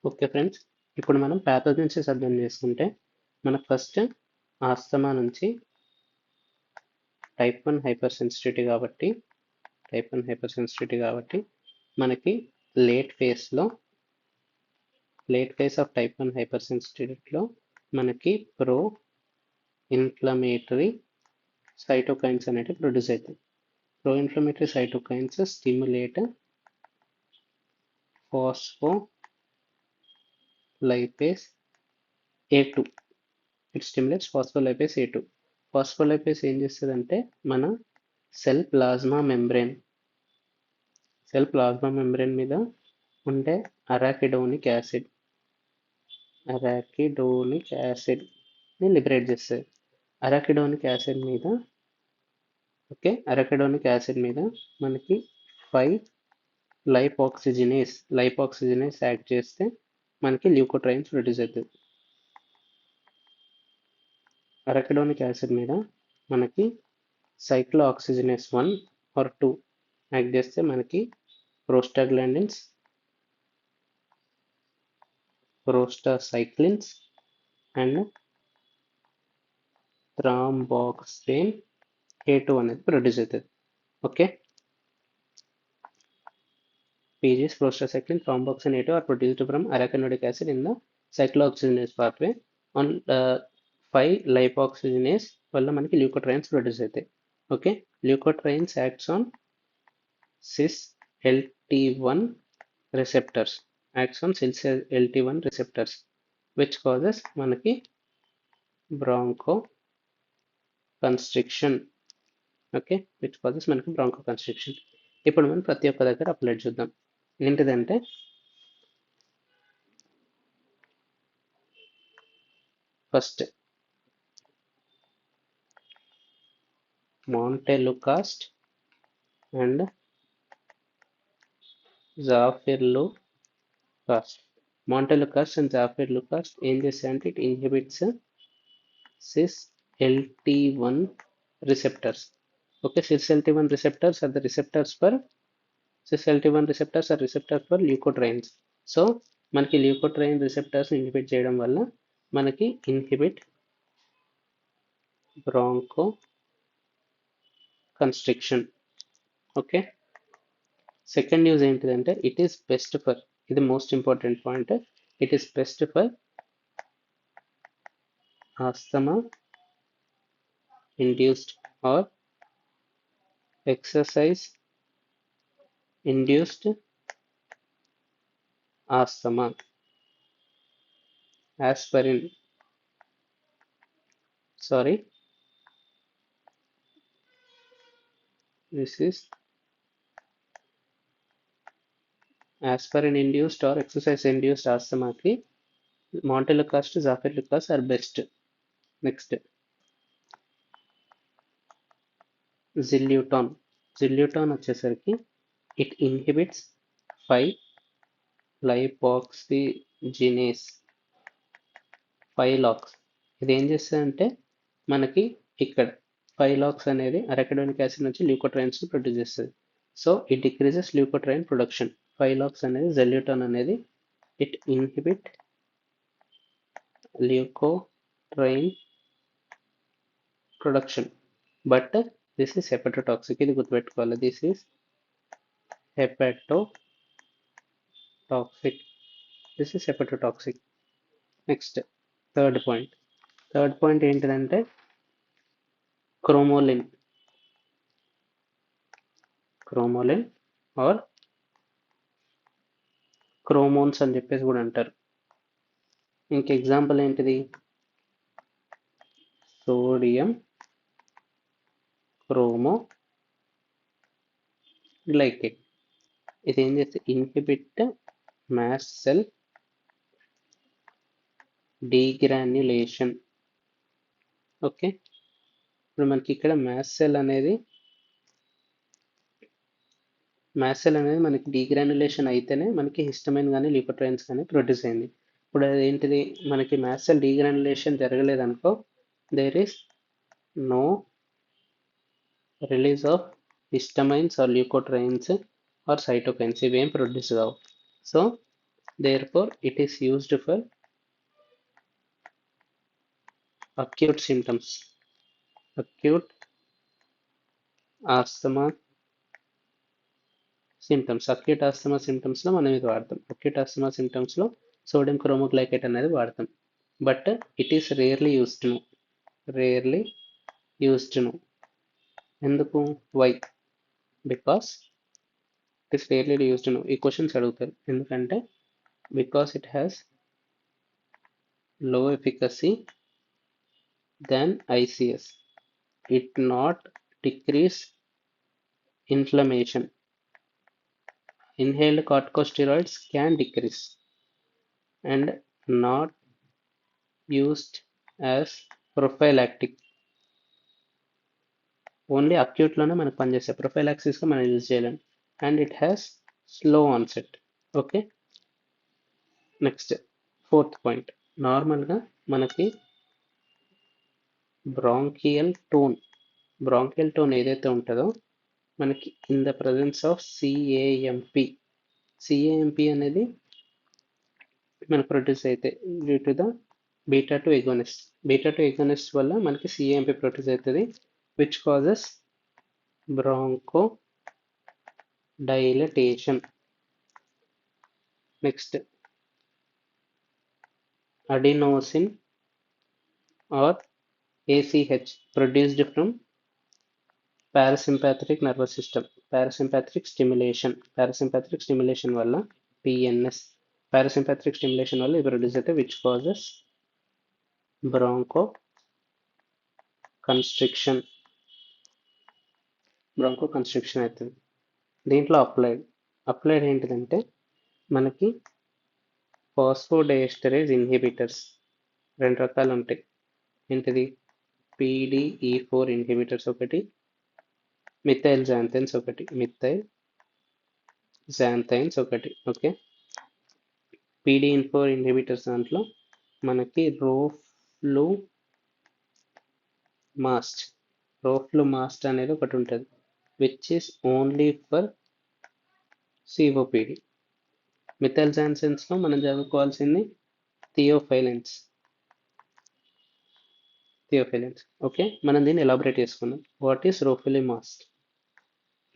Okay friends, ఇప్పుడు మనం pathogenesis అర్థం చేసుకుంటే మనకు ఫస్ట్ ఆస్తమా నుంచి టైప్ 1 హైపర్ సెన్సిటివిటీ కాబట్టి మనకి లేట్ ఫేస్ ఆఫ్ టైప్ 1 హైపర్ సెన్సిటివిటీలో మనకి ప్రో ఇన్ఫ్లమేటరీ సైటోకైన్స్ అనేవి ప్రొడ్యూస్ అవుతాయి. Pro inflammatory cytokines stimulate phospholipase A2. It stimulates phospholipase A2. Phospholipase ఏం చేస్తుందంటే మన సెల్ ప్లాజ్మా మెంబ్రేన్ మీద ఉండే అరాకిడోనిక్ యాసిడ్ని లిబరేట్ చేస్తుంది. అరాకిడోనిక్ యాసిడ్ మీద మనకి 5 లైపోక్సిజనేస్ యాక్ట్ చేస్తే మనకి ల్యూకోట్రైన్స్ ప్రొడ్యూస్ అవుతుంది. అరాకిడోనిక్ యాసిడ్ మీద మనకి సైక్లోఆక్సిజనేస్ 1 ఆర్ 2 యాక్ట్ చేస్తే మనకి ప్రోస్టాగ్లాండిన్స్, ప్రోస్టాసైక్లిన్స్ అండ్ థ్రాంబాక్సేన్ A2 అనేది ప్రొడ్యూస్ అవుతుంది. Okay, PGs, prostacyclin, thromboxane A2 are produced from arachidonic acid in the cyclooxygenase pathway. On 5 lipoxygenase వల్ల మనకి ల్యూకోట్రైన్స్ ప్రొడ్యూస్ అవుతాయి. Okay, leukotrienes acts on cis LT1 receptors which causes మనకి bronchoconstriction. ఇప్పుడు మనం ప్రతి ఒక్క దగ్గర అప్లై చూద్దాం. ఏంటిదంటే ఫస్ట్ మాంటెలుకాస్ట్ అండ్ జాఫిర్లుకాస్ట్ ఏం చేస్తాయంటే it inhibits cis LT1 receptors. Okay, cis LT1 receptors are receptors for leukotrienes. So మనకి ల్యూకోట్రైన్ రిసెప్టర్స్ ఇన్హిబిట్ చేయడం వల్ల మనకి inhibit broncho constriction. Okay, second news ఏంటిదంటే ఇట్ ఈస్ బెస్ట్ ఫర్, ఇది most important point, it is best for asthma induced or exercise induced asthma. Aspirin induced or exercise induced asthma ki montelukast, zafirulicast are best. Next, జిల్యూటాన్ వచ్చేసరికి it inhibits 5 లైపోక్సిజినేస్ 5 lakhs. ఇది ఏం చేస్తుందంటే మనకి ఇక్కడ 5 lox అనేది arachidonic acid నుంచి leukotrienes produce చేస్తుంది. So it decreases leukotriene production. 5 lox అనేది జిల్యూటాన్ అనేది it inhibit leukotriene production. But this is hepatotoxic, ఇది గుర్తుపెట్టుకోవాలి. This is hepatotoxic. Next third point ఏంటిదంటే క్రోమోలిన్ ఆర్ క్రోమోన్స్ అని చెప్పేసి కూడా అంటారు. ఇంక ఎగ్జాంపుల్ ఏంటిది, సోడియం క్రోమోగ్లైకేట్. ఇది ఏం చేస్తే ఇన్హిబిట్ మాస్ట్ సెల్ డీగ్రాన్యులేషన్. ఓకే, ఇప్పుడు మనకి ఇక్కడ మాస్ట్ సెల్ అనేది మనకి డీగ్రాన్యులేషన్ అయితేనే మనకి హిస్టమైన్ కానీ ల్యూకోట్రైన్స్ కానీ ప్రొడ్యూస్ అయింది. ఇప్పుడు అదేంటిది, మనకి మాస్ట్ సెల్ డీగ్రాన్యులేషన్ జరగలేదనుకో there is no release of histamines or leukotrienes or cytokines, ఇవేం ప్రొడ్యూస్ కావు. So Therefore, it is used for acute symptoms, acute asthma symptoms. Acute asthma symptoms లో మనం ఇది వాడతాం. Acute asthma symptoms లో sodium cromoglycate అనేది వాడతాం. But it is rarely used ను. రేర్లీ యూస్డ్ ను. ఎందుకు? Why? Because it is rarely used ను. ఈ క్వశ్చన్స్ అడుగుతారు. ఎందుకంటే because it has low efficacy than ICS. It not decrease inflammation. Inhaled corticosteroids can decrease and not used as prophylactic. Only అక్యూట్లోనే మనకు పనిచేస్తాయి, ప్రొఫైలాక్సిస్గా మనం యూజ్ చేయలేం. And it has slow onset. Okay, next 4th point. నార్మల్గా మనకి bronchial tone ఏదైతే ఉంటుందో మనకి in the presence of cAMP అనేది మనకు ప్రొడ్యూస్ అయితే due to the beta two agonist వల్ల మనకి సిఏఎంపి ప్రొడ్యూస్ అవుతుంది, which causes bronchodilation. Next adenosine or ACH produced from parasympathetic nervous system. Parasympathetic stimulation వల్ల PNS. Parasympathetic stimulation వల్ల ఇది produce అయితే which causes bronchoconstriction. bronchoconstriction అవుతుంది. దీంట్లో applied ఏంటిదంటే మనకి ఫాస్ఫోడైఎస్టరేజ్ ఇన్హిబిటర్స్ 2 రకాలు ఉంటాయి. ఏంటిది? PDE4 ఇన్హిబిటర్స్ ఒకటి, మిథైల్ జాంథైన్స్ ఒకటి. ఓకే, PDE4 ఇన్హిబిటర్స్ దాంట్లో మనకి రోఫ్లుమాస్ట్ అనేది ఒకటి ఉంటుంది, which is only for COPD. Methyl జాంథైన్స్లో మనం చదువుకోవాల్సింది థియోఫైలెన్స్. ఓకే, మనం దీన్ని ఎలాబరేట్ చేసుకుందాం. What is రోఫ్లుమాస్ట్?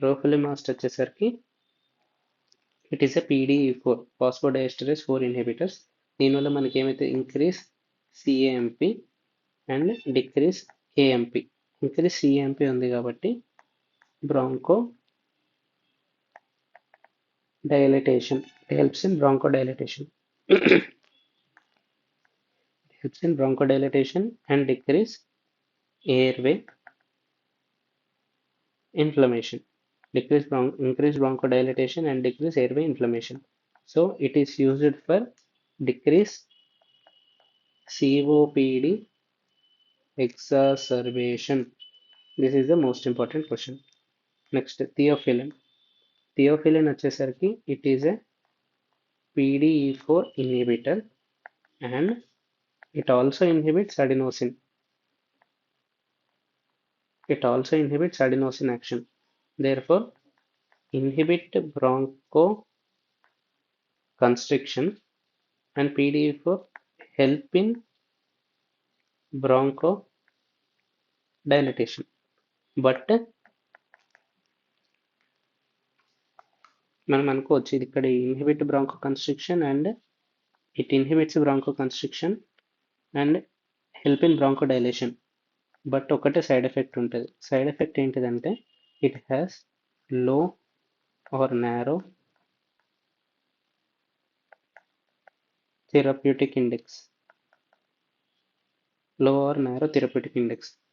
రోఫ్లుమాస్ట్ వచ్చేసరికి it is a PDE4 ఫాస్ఫోడైఎస్టరేజ్ 4 inhibitors. దీనివల్ల మనకి ఏమైతే increase CAMP and decrease AMP. Increase CAMP ఉంది కాబట్టి broncho dilatation helps in bronchodilation and decrease airway inflammation. Increase bronchodilation and decrease airway inflammation. So it is used for decrease COPD exacerbation. This is the most important question. Next, theophylline వచ్చేసరికి it is a PDE4 inhibitor and it also inhibits adenosine. Action. Therefore, inhibit bronchoconstriction and PDE4 help in bronchodilation. But మనం అనుకోవచ్చు ఇది ఇక్కడ inhibit bronchoconstriction and it inhibits bronchoconstriction and help in bronchodilation. But ఒకటే side effect ఉంటుంది. Side effect ఏంటిదంటే it has low or narrow therapeutic index.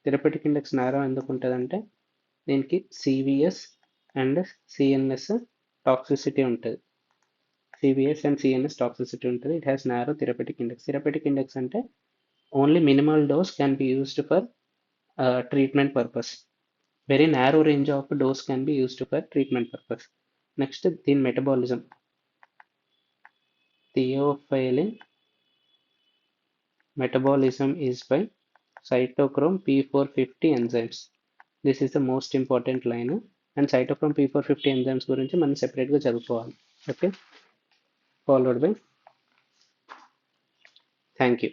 Therapeutic index narrow ఎందుకు ఉంటుందంటే దీనికి CVS అండ్ CNS టాక్సిసిటీ ఉంటుంది. It has narrow therapeutic index అంటే only minimal dose can be used for treatment purpose. Very narrow range of dose can be used for treatment purpose. Next, the metabolism. Theophylline metabolism is by cytochrome P450 enzymes. This is the most important line, and cytochrome P450 enzymes గురించి మనం సెపరేట్గా చదువుకోవాలి. Okay, followed by thank you.